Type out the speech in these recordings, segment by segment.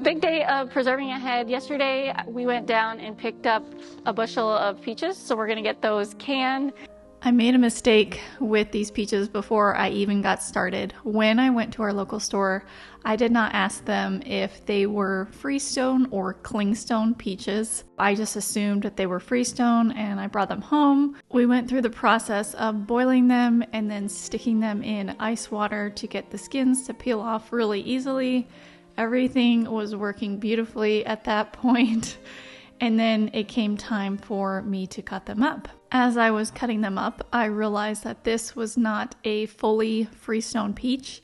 Big day of preserving ahead. Yesterday we went down and picked up a bushel of peaches, so we're gonna get those canned. I made a mistake with these peaches before I even got started. When I went to our local store, I did not ask them if they were freestone or clingstone peaches. I just assumed that they were freestone and I brought them home. We went through the process of boiling them and then sticking them in ice water to get the skins to peel off really easily. Everything was working beautifully at that point. And then it came time for me to cut them up. As I was cutting them up, I realized that this was not a fully freestone peach.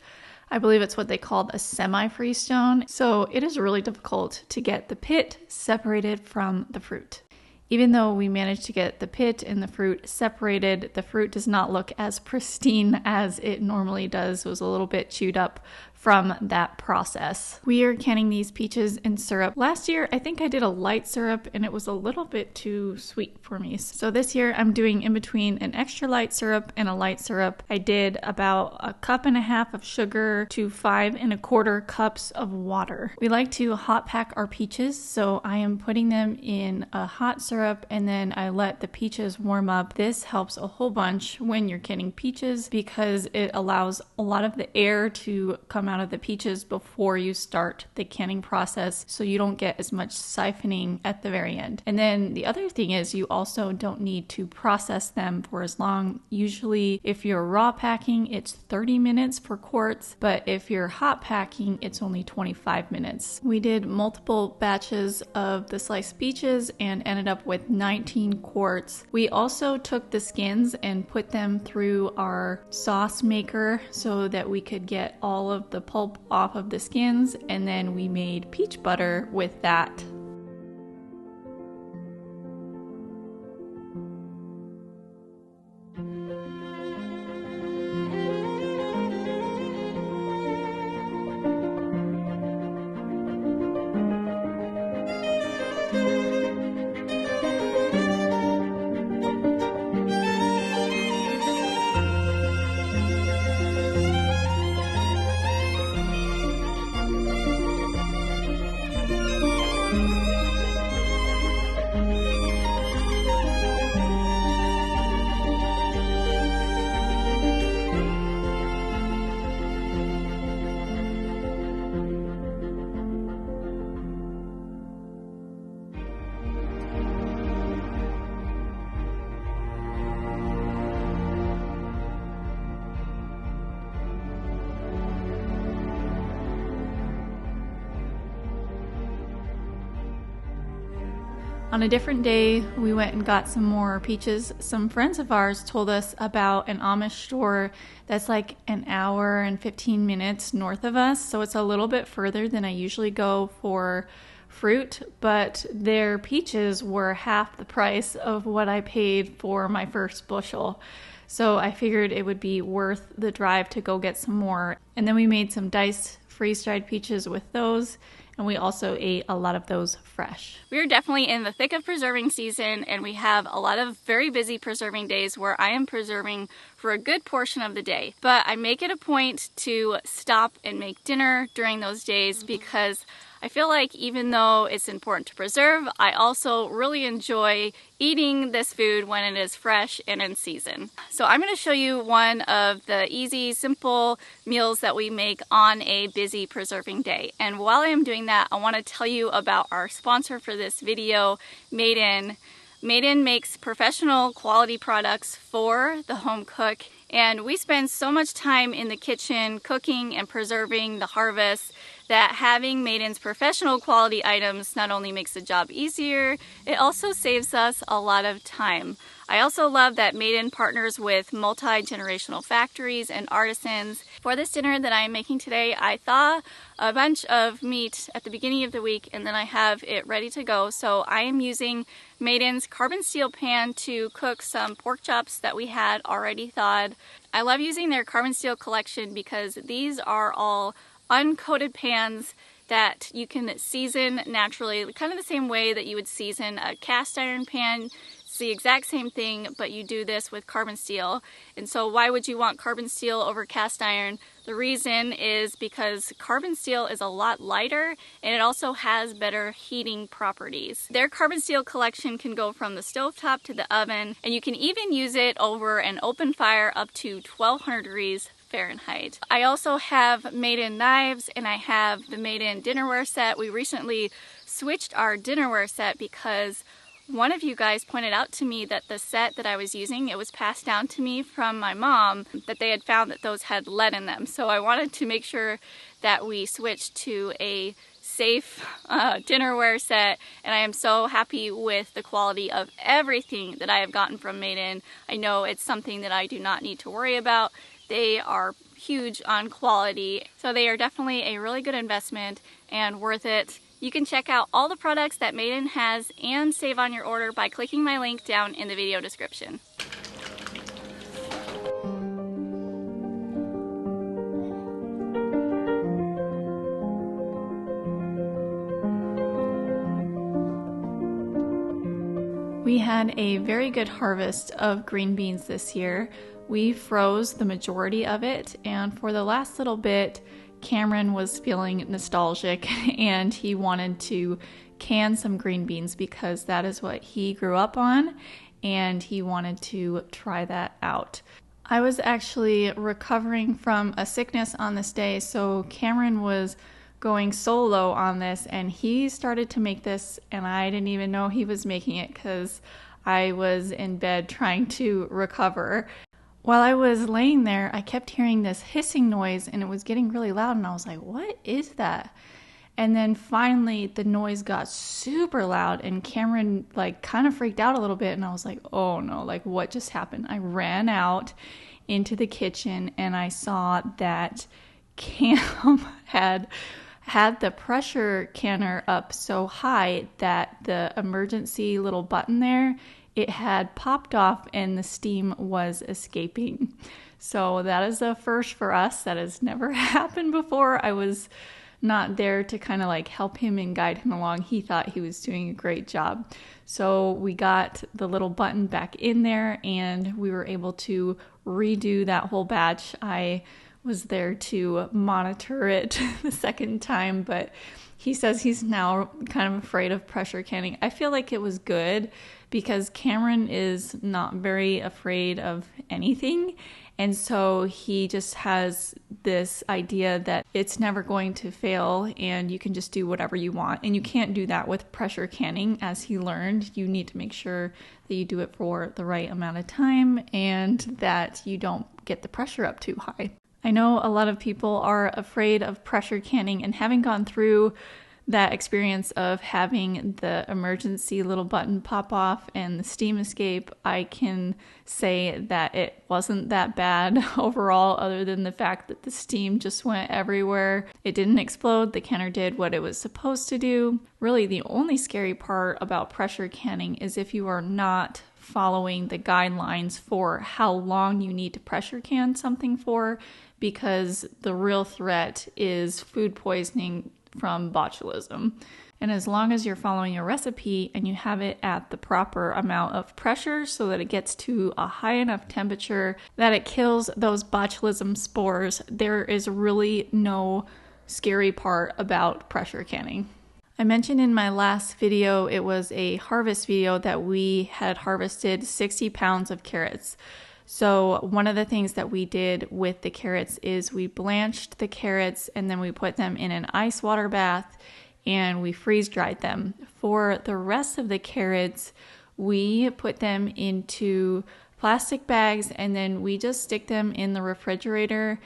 I believe it's what they called a semi-freestone. So it is really difficult to get the pit separated from the fruit. Even though we managed to get the pit and the fruit separated, the fruit does not look as pristine as it normally does. It was a little bit chewed up from that process. We are canning these peaches in syrup. Last year, I think I did a light syrup and it was a little bit too sweet for me. So this year I'm doing in between an extra light syrup and a light syrup. I did about 1.5 cups of sugar to 5 1/4 cups of water. We like to hot pack our peaches, so I am putting them in a hot syrup and then I let the peaches warm up. This helps a whole bunch when you're canning peaches because it allows a lot of the air to come out of the peaches before you start the canning process, so you don't get as much siphoning at the very end. And then the other thing is you also don't need to process them for as long. Usually if you're raw packing, it's 30 minutes for quarts, but if you're hot packing, it's only 25 minutes. We did multiple batches of the sliced peaches and ended up with 19 quarts. We also took the skins and put them through our sauce maker so that we could get all of the pulp off of the skins, and then we made peach butter with that. On a different day, we went and got some more peaches. Some friends of ours told us about an Amish store that's like an hour and 15 minutes north of us, so it's a little bit further than I usually go for fruit, but their peaches were half the price of what I paid for my first bushel. So I figured it would be worth the drive to go get some more. And then we made some diced freeze-dried peaches with those, and we also ate a lot of those fresh. We're definitely in the thick of preserving season, and we have a lot of very busy preserving days where I am preserving for a good portion of the day. But I make it a point to stop and make dinner during those days because I feel like even though it's important to preserve, I also really enjoy eating this food when it is fresh and in season. So I'm going to show you one of the easy, simple meals that we make on a busy preserving day. And while I am doing that, I want to tell you about our sponsor for this video, Made In. Made In makes professional quality products for the home cook, and we spend so much time in the kitchen cooking and preserving the harvest that having Made In's professional quality items not only makes the job easier, it also saves us a lot of time. I also love that Made In partners with multi-generational factories and artisans. For this dinner that I am making today, I thaw a bunch of meat at the beginning of the week and then I have it ready to go. So I am using Made In's carbon steel pan to cook some pork chops that we had already thawed. I love using their carbon steel collection because these are all uncoated pans that you can season naturally, kind of the same way that you would season a cast iron pan. It's the exact same thing, but you do this with carbon steel. And so why would you want carbon steel over cast iron? The reason is because carbon steel is a lot lighter and it also has better heating properties. Their carbon steel collection can go from the stovetop to the oven, and you can even use it over an open fire up to 1200 degrees Fahrenheit. I also have made-in knives, and I have the made-in dinnerware set. We recently switched our dinnerware set because one of you guys pointed out to me that the set that I was using, it was passed down to me from my mom, that they had found that those had lead in them. So I wanted to make sure that we switched to a safe dinnerware set, and I am so happy with the quality of everything that I have gotten from Made-In. I know it's something that I do not need to worry about. They are huge on quality, so they are definitely a really good investment and worth it. You can check out all the products that Made-In has and save on your order by clicking my link down in the video description. We had a very good harvest of green beans this year. We froze the majority of it, and for the last little bit, Cameron was feeling nostalgic and he wanted to can some green beans because that is what he grew up on, and he wanted to try that out. I was actually recovering from a sickness on this day, so Cameron was going solo on this, and he started to make this, and I didn't even know he was making it because I was in bed trying to recover. While I was laying there, I kept hearing this hissing noise, and it was getting really loud, and I was like, what is that? And then finally the noise got super loud, and Cameron kind of freaked out a little bit, and I was like, oh no, what just happened? I ran out into the kitchen, and I saw that Cam had the pressure canner up so high that the emergency little button there, it had popped off and the steam was escaping. So that is a first for us. That has never happened before. I was not there to kind of help him and guide him along. He thought he was doing a great job. So we got the little button back in there and we were able to redo that whole batch. I was there to monitor it the second time, but he says he's now kind of afraid of pressure canning. I feel like it was good because Cameron is not very afraid of anything, and so he just has this idea that it's never going to fail and you can just do whatever you want. And you can't do that with pressure canning, as he learned. You need to make sure that you do it for the right amount of time and that you don't get the pressure up too high. I know a lot of people are afraid of pressure canning, and having gone through that experience of having the emergency little button pop off and the steam escape, I can say that it wasn't that bad overall, other than the fact that the steam just went everywhere. It didn't explode. The canner did what it was supposed to do. Really, the only scary part about pressure canning is if you are not following the guidelines for how long you need to pressure can something for, because the real threat is food poisoning from botulism. And as long as you're following a recipe and you have it at the proper amount of pressure so that it gets to a high enough temperature that it kills those botulism spores, there is really no scary part about pressure canning. I mentioned in my last video, it was a harvest video, that we had harvested 60 pounds of carrots. So one of the things that we did with the carrots is we blanched the carrots and then we put them in an ice water bath and we freeze dried them. For the rest of the carrots, we put them into plastic bags and then we just stick them in the refrigerator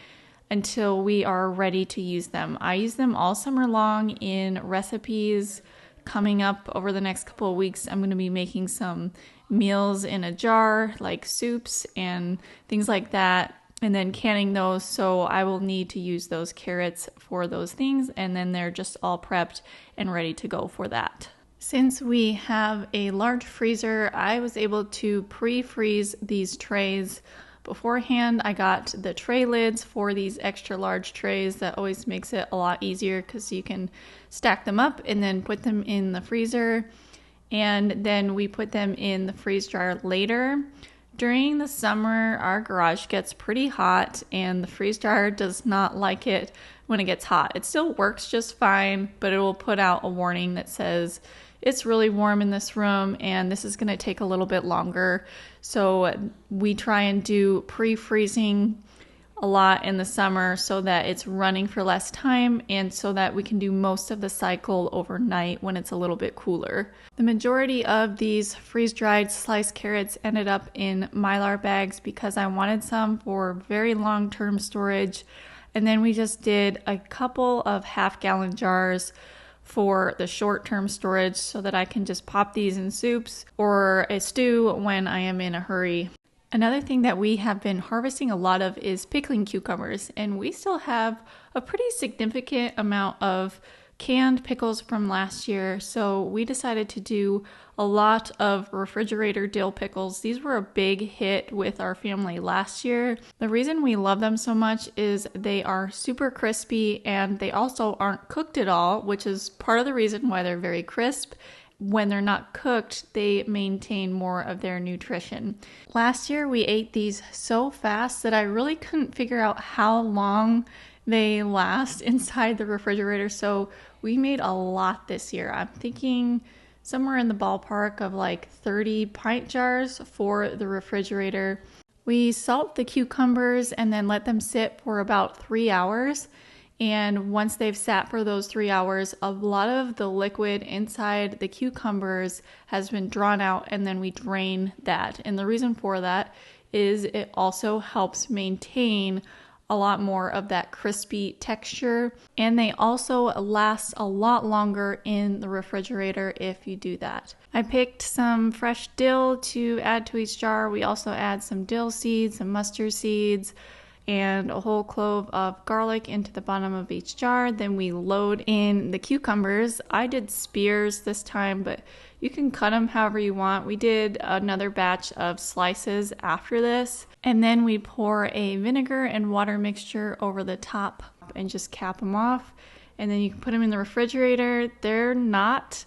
until we are ready to use them. I use them all summer long in recipes. Coming up over the next couple of weeks, I'm going to be making some meals in a jar, like soups and things like that, and then canning those. So I will need to use those carrots for those things, and then they're just all prepped and ready to go for that. Since we have a large freezer, I was able to pre-freeze these trays beforehand. I got the tray lids for these extra large trays. That always makes it a lot easier because you can stack them up and then put them in the freezer. and then we put them in the freeze dryer later. During the summer, our garage gets pretty hot and the freeze dryer does not like it when it gets hot. It still works just fine, but it will put out a warning that says it's really warm in this room and this is going to take a little bit longer. So we try and do pre-freezing a lot in the summer so that it's running for less time and so that we can do most of the cycle overnight when it's a little bit cooler. The majority of these freeze-dried sliced carrots ended up in Mylar bags because I wanted some for very long-term storage. And then we just did a couple of half-gallon jars for the short-term storage so that I can just pop these in soups or a stew when I am in a hurry. Another thing that we have been harvesting a lot of is pickling cucumbers, and we still have a pretty significant amount of canned pickles from last year, so we decided to do a lot of refrigerator dill pickles. These were a big hit with our family last year. The reason we love them so much is they are super crispy and they also aren't cooked at all, which is part of the reason why they're very crisp. When they're not cooked, they maintain more of their nutrition. Last year, we ate these so fast that I really couldn't figure out how long they last inside the refrigerator. So we made a lot this year. I'm thinking somewhere in the ballpark of like 30 pint jars for the refrigerator. We salt the cucumbers and then let them sit for about 3 hours. And once they've sat for those 3 hours, a lot of the liquid inside the cucumbers has been drawn out and then we drain that. And the reason for that is it also helps maintain a lot more of that crispy texture. And they also last a lot longer in the refrigerator if you do that. I picked some fresh dill to add to each jar. We also add some dill seeds, some mustard seeds, and a whole clove of garlic into the bottom of each jar. Then we load in the cucumbers. I did spears this time, but you can cut them however you want. We did another batch of slices after this. And then we pour a vinegar and water mixture over the top and just cap them off. And then you can put them in the refrigerator. They're not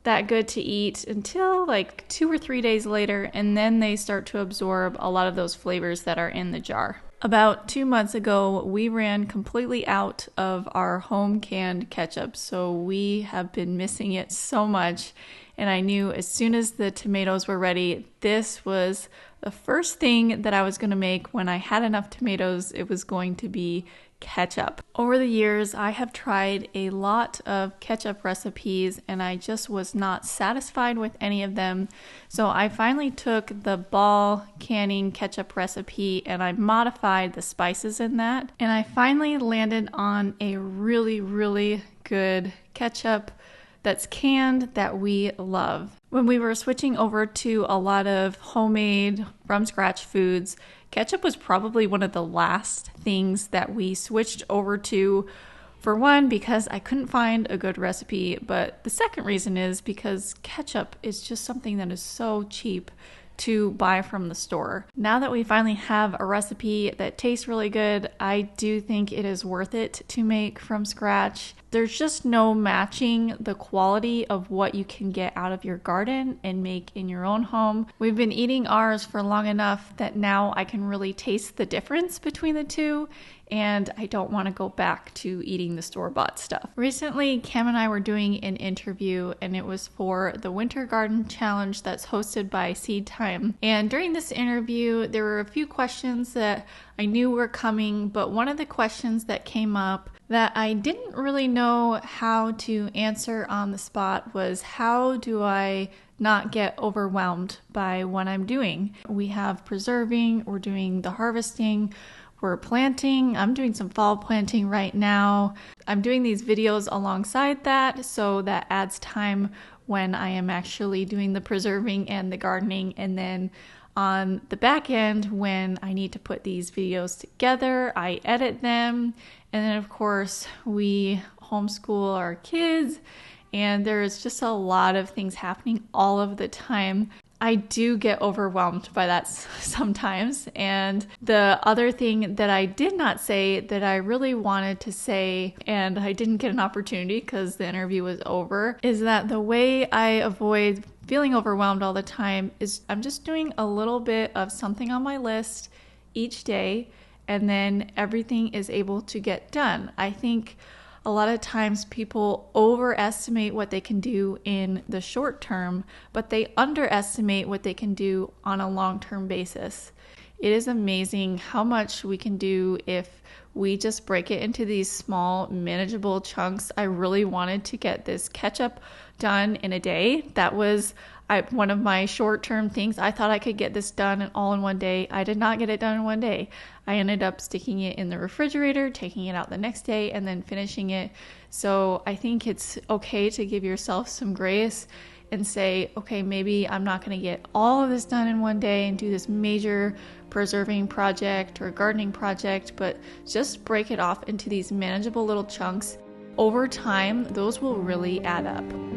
that good to eat until like 2 or 3 days later, and then they start to absorb a lot of those flavors that are in the jar. About 2 months ago, we ran completely out of our home canned ketchup, so we have been missing it so much. And I knew as soon as the tomatoes were ready, this was the first thing that I was going to make when I had enough tomatoes. It was going to be ketchup. Over the years, I have tried a lot of ketchup recipes and I just was not satisfied with any of them. So I finally took the Ball canning ketchup recipe and I modified the spices in that. And I finally landed on a really, really good ketchup that's canned that we love. When we were switching over to a lot of homemade from scratch foods, ketchup was probably one of the last things that we switched over to. For one, because I couldn't find a good recipe, but the second reason is because ketchup is just something that is so cheap to buy from the store. Now that we finally have a recipe that tastes really good, I do think it is worth it to make from scratch. There's just no matching the quality of what you can get out of your garden and make in your own home. We've been eating ours for long enough that now I can really taste the difference between the two, and I don't want to go back to eating the store-bought stuff. Recently, Cam and I were doing an interview, and it was for the Winter Garden Challenge that's hosted by Seedtime. And during this interview, there were a few questions that I knew were coming, but one of the questions that came up that I didn't really know how to answer on the spot was, how do I not get overwhelmed by what I'm doing? We have preserving, we're doing the harvesting, we're planting. I'm doing some fall planting right now. I'm doing these videos alongside that, so that adds time when I am actually doing the preserving and the gardening. And then on the back end, when I need to put these videos together, I edit them. And then of course we homeschool our kids, and there's just a lot of things happening all of the time. I do get overwhelmed by that sometimes. And the other thing that I did not say that I really wanted to say, and I didn't get an opportunity because the interview was over, is that the way I avoid feeling overwhelmed all the time is I'm just doing a little bit of something on my list each day, and then everything is able to get done. I think a lot of times people overestimate what they can do in the short term, but they underestimate what they can do on a long-term basis. It is amazing how much we can do if we just break it into these small, manageable chunks. I really wanted to get this ketchup done in a day. That was one of my short-term things. I thought I could get this done all in one day. I did not get it done in one day. I ended up sticking it in the refrigerator, taking it out the next day, and then finishing it. So I think it's okay to give yourself some grace and say, okay, maybe I'm not going to get all of this done in one day and do this major preserving project or gardening project, but just break it off into these manageable little chunks. Over time, those will really add up.